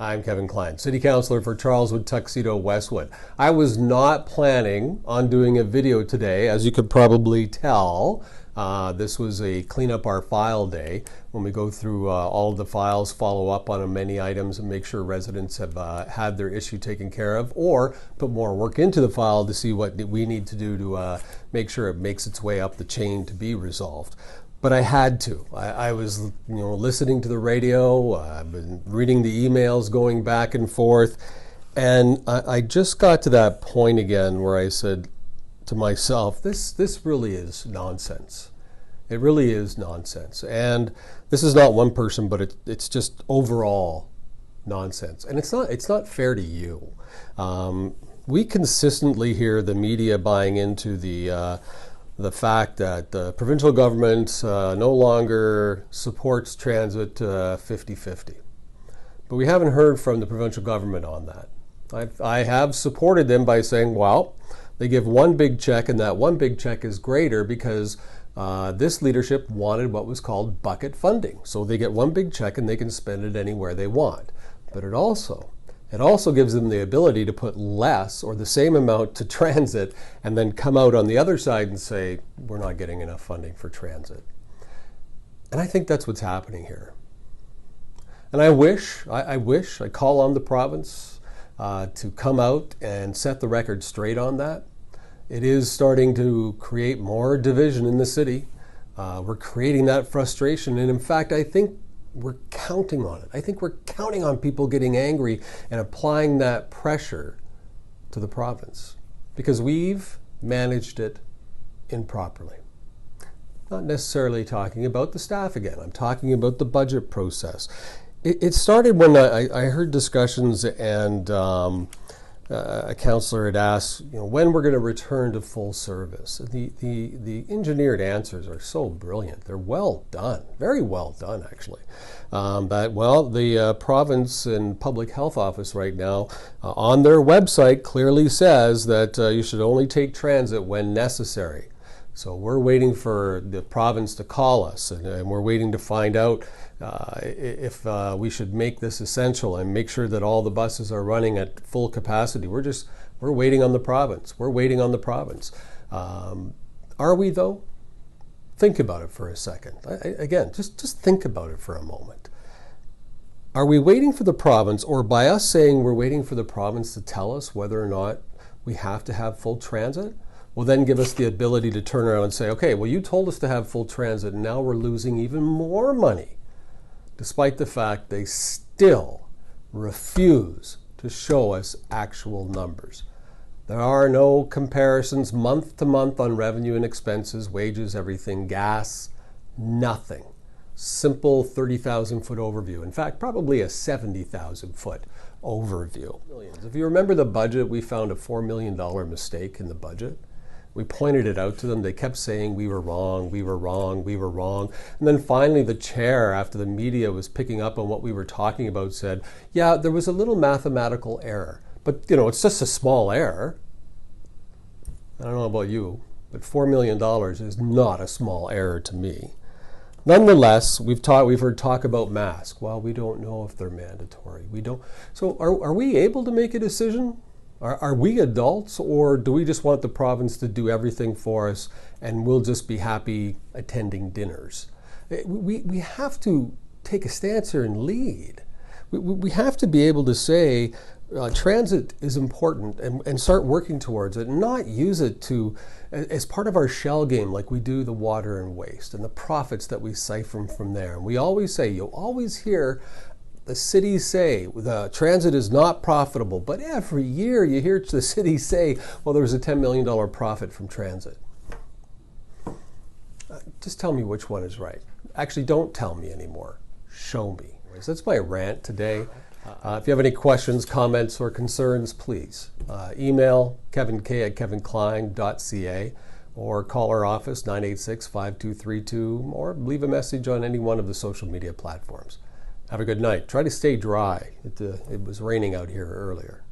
I'm Kevin Klein, City Councillor for Charleswood, Tuxedo, Westwood. I was not planning on doing a video today, as you could probably tell. This was a clean up our file day when we go through all of the files, follow up on many items and make sure residents have had their issue taken care of, or put more work into the file to see what we need to do to make sure it makes its way up the chain to be resolved. But I had to. I was, listening to the radio. I've been reading the emails, going back and forth, and I just got to that point again where I said to myself, "This really is nonsense. It really is nonsense." And this is not one person, but it's just overall nonsense. And it's not fair to you. We consistently hear the media buying into the fact that the provincial government no longer supports transit 50-50. But we haven't heard from the provincial government on that. I have supported them by saying, well, they give one big check, and that one big check is greater because this leadership wanted what was called bucket funding. So they get one big check and they can spend it anywhere they want. But it also gives them the ability to put less or the same amount to transit and then come out on the other side and say, we're not getting enough funding for transit. And I think that's what's happening here. And I call on the province to come out and set the record straight on that. It is starting to create more division in the city. We're creating that frustration. And in fact, I think we're counting on it. I think we're counting on people getting angry and applying that pressure to the province because we've managed it improperly. Not necessarily talking about the staff again. I'm talking about the budget process. It started when I heard discussions and a councillor had asked, when we're going to return to full service. The engineered answers are so brilliant. They're well done, very well done, actually. The province and public health office right now on their website clearly says that you should only take transit when necessary. So we're waiting for the province to call us, and we're waiting to find out if we should make this essential and make sure that all the buses are running at full capacity. We're waiting on the province. We're waiting on the province. Are we though? Think about it for a second. Again, just think about it for a moment. Are we waiting for the province, or by us saying we're waiting for the province to tell us whether or not we have to have full transit? Will then give us the ability to turn around and say, okay, well, you told us to have full transit, and now we're losing even more money, despite the fact they still refuse to show us actual numbers. There are no comparisons month to month on revenue and expenses, wages, everything, gas, nothing. Simple 30,000-foot overview. In fact, probably a 70,000-foot overview. If you remember the budget, we found a $4 million mistake in the budget. We pointed it out to them. They kept saying we were wrong, we were wrong, we were wrong. And then finally the chair, after the media was picking up on what we were talking about, said, yeah, there was a little mathematical error. But, it's just a small error. I don't know about you, but $4 million is not a small error to me. Nonetheless, we've heard talk about masks. Well, we don't know if they're mandatory. We don't. So are we able to make a decision? Are we adults, or do we just want the province to do everything for us and we'll just be happy attending dinners? We have to take a stance here and lead. We have to be able to say transit is important and start working towards it, and not use it as part of our shell game like we do the water and waste and the profits that we siphon from there. And we always say, you'll always hear the cities say the transit is not profitable, but every year you hear the cities say, well, there was a $10 million profit from transit. Just tell me which one is right. Actually, don't tell me anymore. Show me. So that's my rant today. If you have any questions, comments, or concerns, please email kevink@kevinklein.ca or call our office 986-5232, or leave a message on any one of the social media platforms. Have a good night. Try to stay dry. It was raining out here earlier.